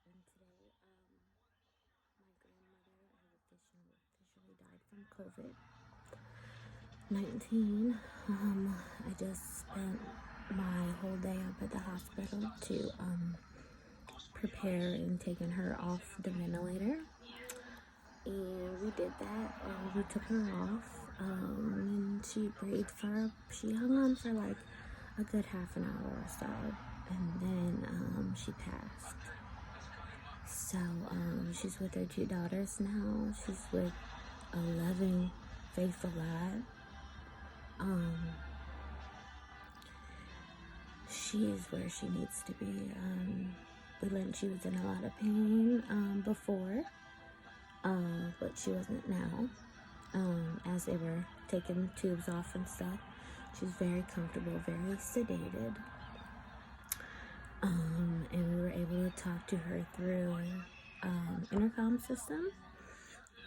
And today, my grandmother has officially died from COVID-19. I just spent my whole day up at the hospital to prepare and taking her off the ventilator. And we did that. We took her off, and she hung on for like a good half an hour or so, and then she passed. So she's with her 2 daughters now. She's with a loving, faithful God. She is where she needs to be. We learned she was in a lot of pain before, but she wasn't now. As they were taking tubes off and stuff, she's very comfortable, very sedated. And we were able to talk to her through intercom system,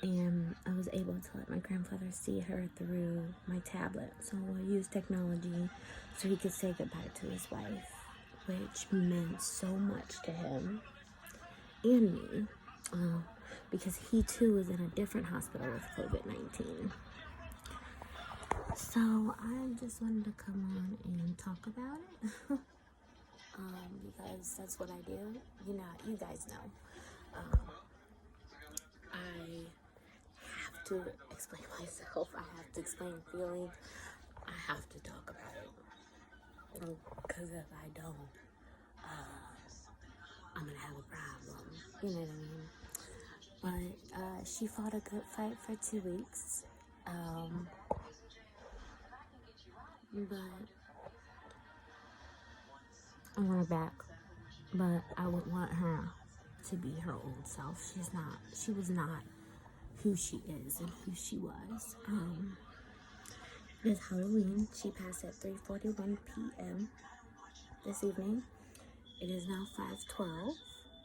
and I was able to let my grandfather see her through my tablet. So I used technology so he could say goodbye to his wife, which meant so much to him and me, because he too was in a different hospital with COVID-19. So I just wanted to come on and talk about it. Because that's what I do. You guys know. I have to explain myself. I have to explain feelings. I have to talk about it. Because if I don't, I'm going to have a problem. You know what I mean? But she fought a good fight for 2 weeks. But I want her back. But I would want her to be her old self. She was not who she is and who she was. It is Halloween. She passed at 3:41 p.m. this evening. It is now 5:12,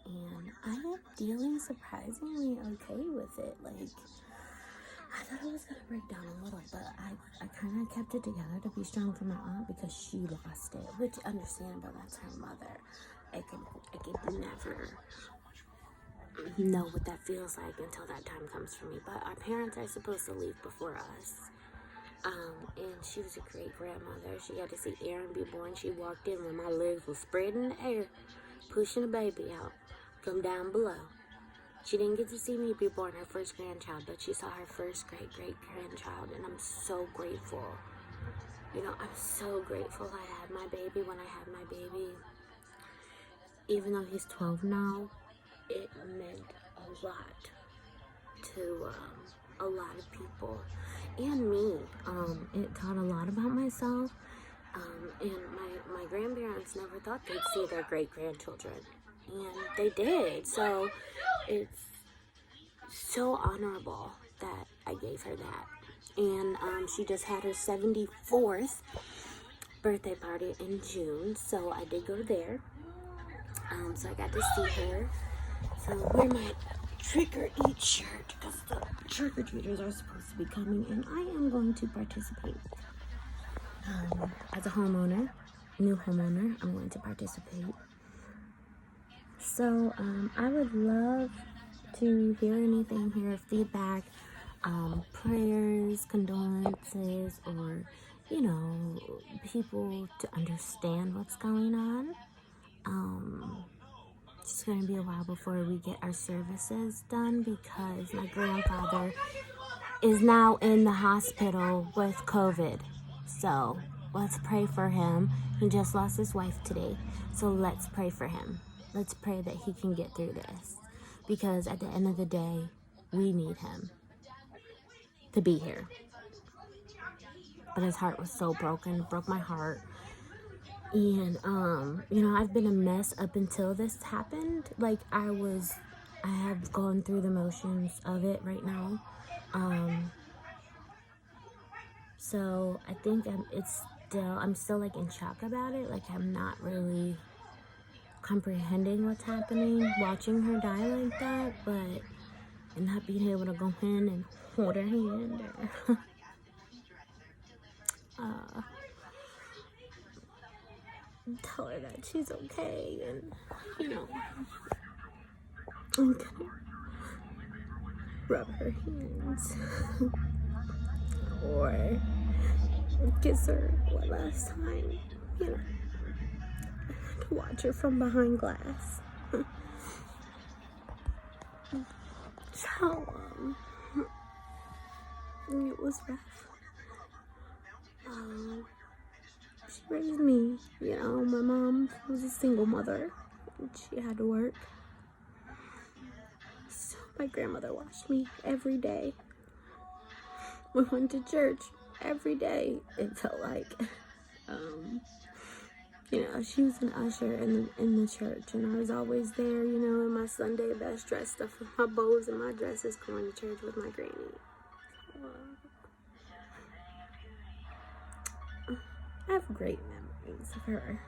and I am dealing surprisingly okay with it. Like, I thought I was gonna break down a little, but I kind of kept it together to be strong for my aunt because she lost it, which understandable. That's her mother. I could never know what that feels like until that time comes for me. But our parents are supposed to leave before us. And she was a great grandmother. She got to see Aaron be born. She walked in when my legs were spread in the air, pushing a baby out from down below. She didn't get to see me be born, her first grandchild, but she saw her first great-great-grandchild, and I'm so grateful. I'm so grateful I had my baby when I had my baby. Even though he's 12 now, it meant a lot to a lot of people and me. It taught a lot about myself, and my grandparents never thought they'd see their great-grandchildren, and they did. So it's so honorable that I gave her that. And she just had her 74th birthday party in June, so I did go there. So I got to see her. So I wear my trick-or-eat shirt because the trick-or-treaters are supposed to be coming, and I am going to participate. As a new homeowner, I'm going to participate. So I would love to hear anything, hear feedback, prayers, condolences, or, people to understand what's going on. It's going to be a while before we get our services done because my grandfather is now in the hospital with COVID. So let's pray for him. He just lost his wife today. So let's pray for him. Let's pray that he can get through this. Because at the end of the day, we need him to be here. But his heart was so broken. It broke my heart. And, I've been a mess up until this happened. Like, I have gone through the motions of it right now. So I think I'm still like in shock about it. Like, I'm not really comprehending what's happening, watching her die like that, and not being able to go in and hold her hand or, tell her that she's okay, and I'm gonna rub her hands or kiss her one last time, you know, to watch her from behind glass. So, it was rough. She raised me, you know, my mom was a single mother, and she had to work. So my grandmother watched me every day. We went to church every day, it felt like. You know, she was an usher in the church, and I was always there, you know, in my Sunday best dress stuff with my bows and my dresses, going to church with my granny. I have great memories of her.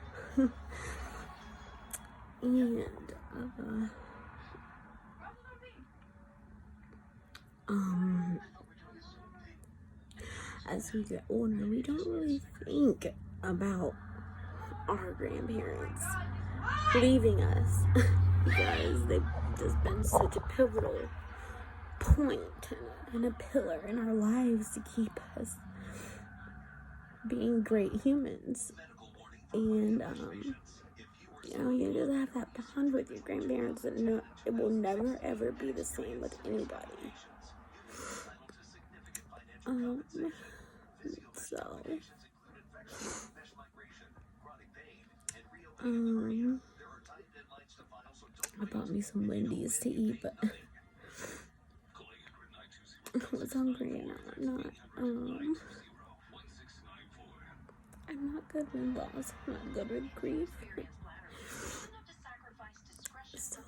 And as we get older, we don't really think about our grandparents leaving us because they've just been such a pivotal point and a pillar in our lives to keep us being great humans. And you know, you just have that bond with your grandparents, and it will never ever be the same with anybody. So I bought me some Wendy's to eat, but I was hungry and I'm not good with loss. I'm not good with grief. So,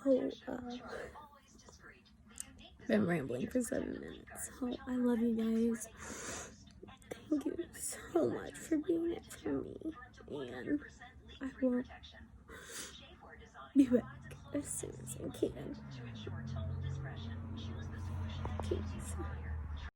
been rambling for 7 minutes. So, I love you guys. Thank you so much for being there for me. And I will be back as soon as I can. Peace.